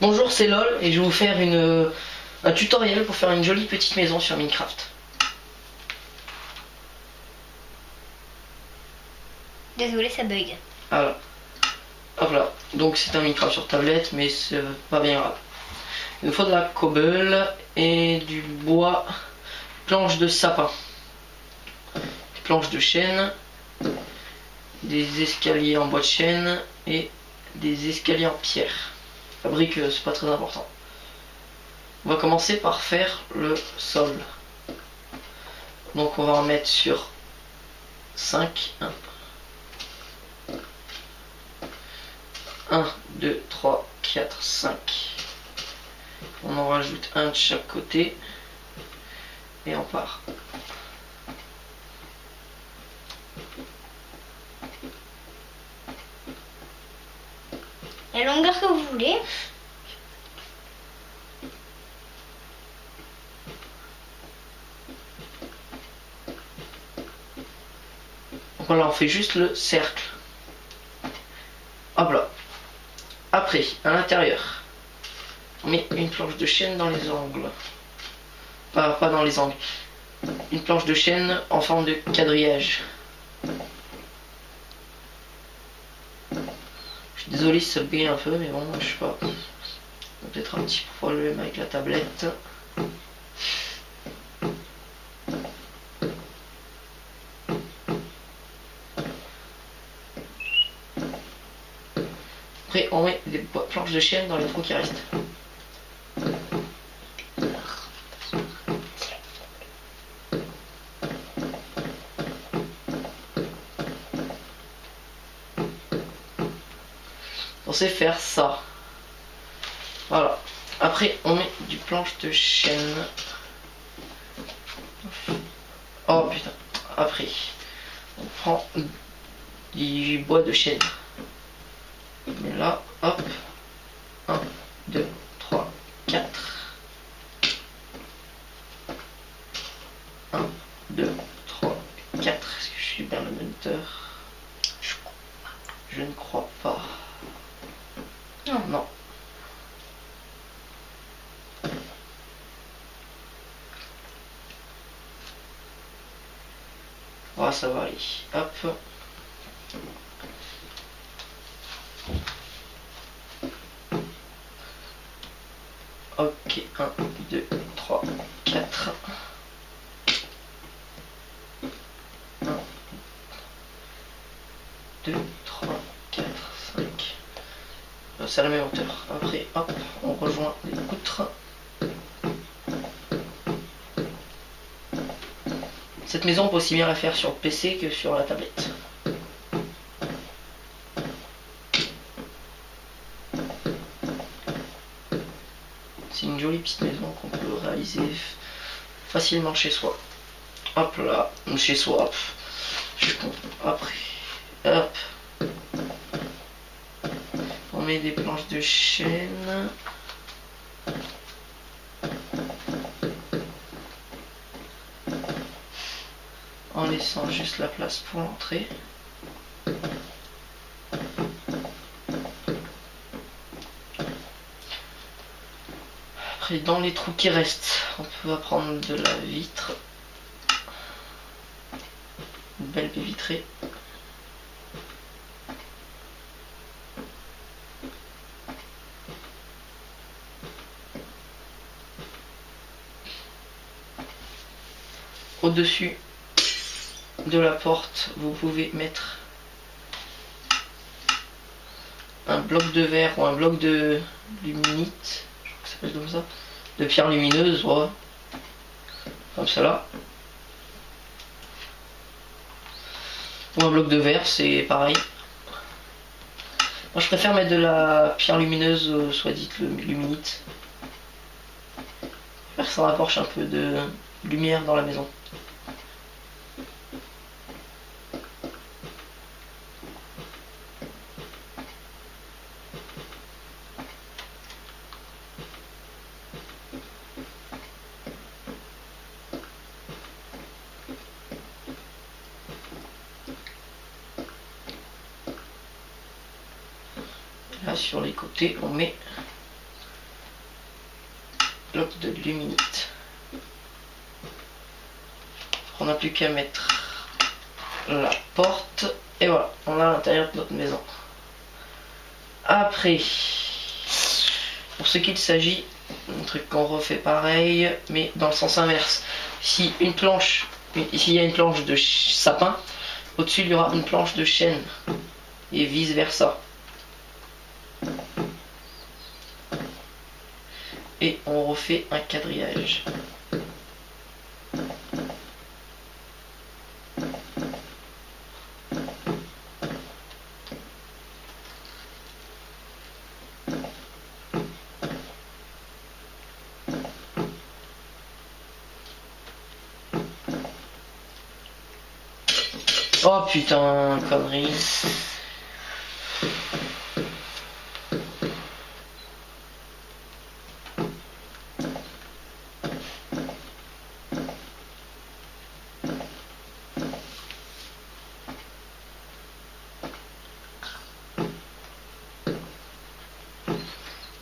Bonjour, c'est LOL et je vais vous faire un tutoriel pour faire une jolie petite maison sur Minecraft. Désolé, ça bug. Voilà. Hop là. Donc c'est un Minecraft sur tablette, mais c'est pas bien grave. Il nous faut de la cobble et du bois, planches de sapin, planches de chêne, des escaliers en bois de chêne et des escaliers en pierre. Fabrique, c'est pas très important. On va commencer par faire le sol. Donc on va en mettre sur 5. 1, 2, 3, 4, 5. On en rajoute un de chaque côté. Et on part. La longueur que vous voulez. Donc là on fait juste le cercle. Hop là. Après, à l'intérieur, on met une planche de chêne dans les angles. Pas dans les angles. Une planche de chêne en forme de quadrillage. Je suis désolé si ça bouge un peu, mais bon, je sais pas. Peut-être un petit problème avec la tablette. Après, on met des planches de chêne dans les trous qui restent. On sait faire ça. Voilà. Après, on met du planche de chêne. Oh putain. Après, on prend du bois de chêne. Mais là, hop. 1, 2, 3, 4. 1, 2, 3, 4. Est-ce que je suis bien le moniteur? Je ne crois pas. Non, non. Oh, ça va aller. Hop. Ok, 1, 2, 3, 4. 1, 2, 3, 4, 5. C'est à la même hauteur. Après, hop, on rejoint les poutres. Cette maison, on peut aussi bien la faire sur le PC que sur la tablette. C'est une jolie petite maison qu'on peut réaliser facilement chez soi. Hop là, chez soi. Après, hop. On met des planches de chêne. En laissant juste la place pour l'entrée. Après, dans les trous qui restent, on peut prendre de la vitre. Une belle baie vitrée. Au-dessus de la porte, vous pouvez mettre un bloc de verre ou un bloc de luminite, je crois que ça s'appelle comme ça, de pierre lumineuse, ouais. Comme ça là. Ou un bloc de verre, c'est pareil. Moi je préfère mettre de la pierre lumineuse, soit dite luminite. Faire que ça rapproche un peu de lumière dans la maison. Là sur les côtés on met bloc de luminite. On n'a plus qu'à mettre la porte et voilà, on a l'intérieur de notre maison. Après, pour ce qu'il s'agit, un truc qu'on refait pareil, mais dans le sens inverse. Si s'il y a une planche de sapin, au-dessus il y aura une planche de chêne et vice versa. Et on refait un quadrillage. Oh putain, connerie.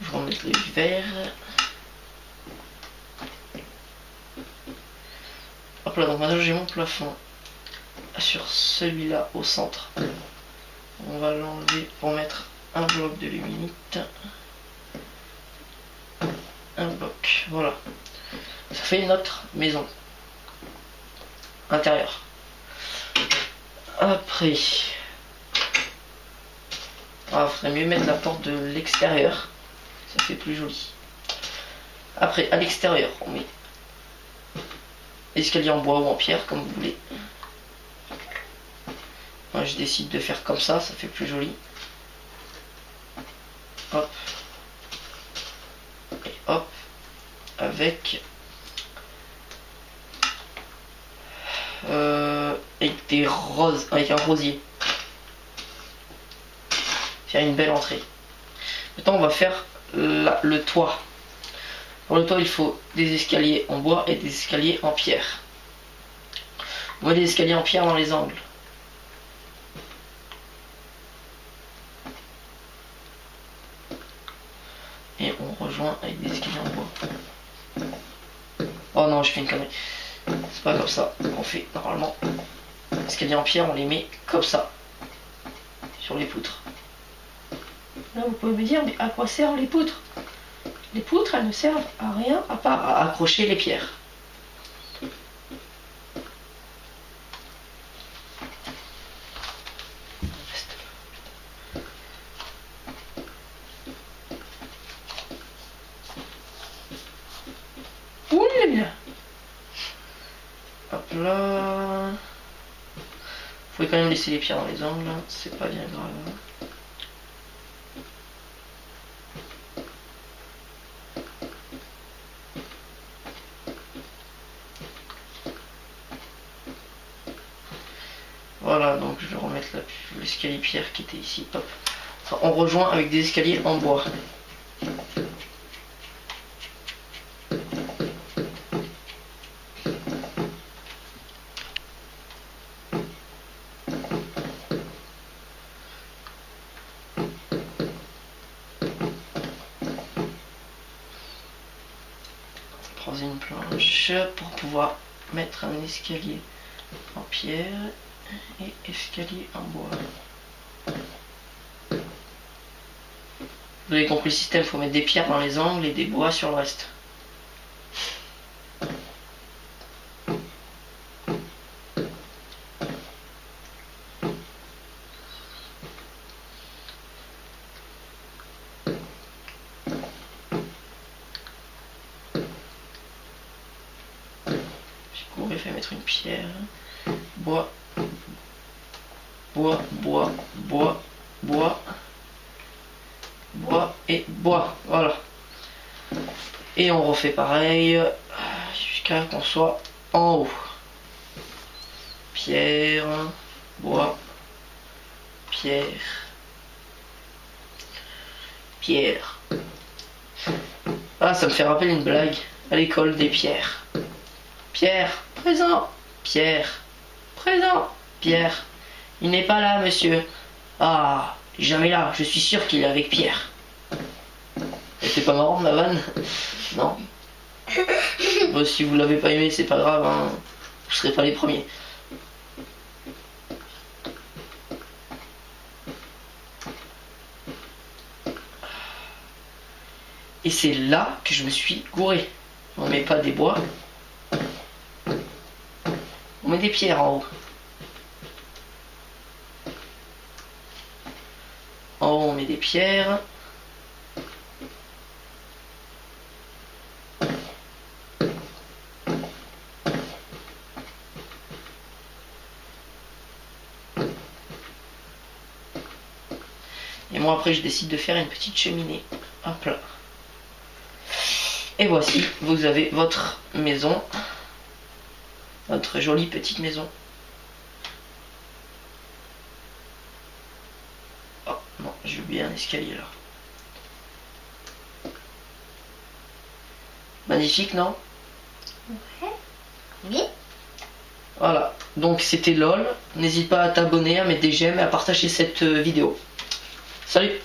Je vais remettre les verres. Hop là, donc maintenant j'ai mon plafond sur celui-là au centre. On va l'enlever pour mettre un bloc de luminite. Un bloc, voilà. Ça fait notre maison intérieure. Après, faudrait mieux mettre la porte de l'extérieur. Ça fait plus joli. Après, à l'extérieur, on met escalier en bois ou en pierre, comme vous voulez. Moi, je décide de faire comme ça fait plus joli. Hop. Et hop. Avec des roses, avec un rosier. Faire une belle entrée. Maintenant, on va faire le toit. Pour le toit, il faut des escaliers en bois et des escaliers en pierre. On met des escaliers en pierre dans les angles. Et on rejoint avec des escaliers en bois. Oh non, je fais une connerie. C'est pas comme ça qu'on fait normalement. Les escaliers en pierre, on les met comme ça. Sur les poutres. Là, vous pouvez me dire, mais à quoi servent les poutres? Les poutres, elles ne servent à rien à part à accrocher les pierres. Ouh, hop là. Faut quand même laisser les pierres dans les angles, c'est pas bien grave. Voilà, donc je vais remettre l'escalier pierre qui était ici. Hop. Enfin, on rejoint avec des escaliers en bois. Prends une planche pour pouvoir mettre un escalier en pierre et escalier en bois. Vous avez compris le système, il faut mettre des pierres dans les angles et des bois sur le reste. Du coup, on fait mettre une pierre, bois, bois, bois, bois, bois, bois et bois. Voilà. Et on refait pareil jusqu'à qu'on soit en haut. Pierre, bois, pierre, pierre. Ah, ça me fait rappeler une blague à l'école des pierres. Pierre, présent. Pierre, présent. Pierre, il n'est pas là, monsieur. Ah, jamais là, je suis sûr qu'il est avec Pierre. Et c'est pas marrant, ma vanne? Non. Bon, si vous l'avez pas aimé, c'est pas grave, hein. Vous serez pas les premiers. Et c'est là que je me suis gouré. On met pas des bois. On met des pierres en haut. En haut, on met des pierres. Et moi après je décide de faire une petite cheminée. Hop là. Et voici, vous avez votre maison. Votre jolie petite maison. Oh non, j'ai oublié un escalier là. Magnifique, non? Ouais. Oui. Voilà, donc c'était LOL. N'hésite pas à t'abonner, à mettre des j'aime et à partager cette vidéo. Salut!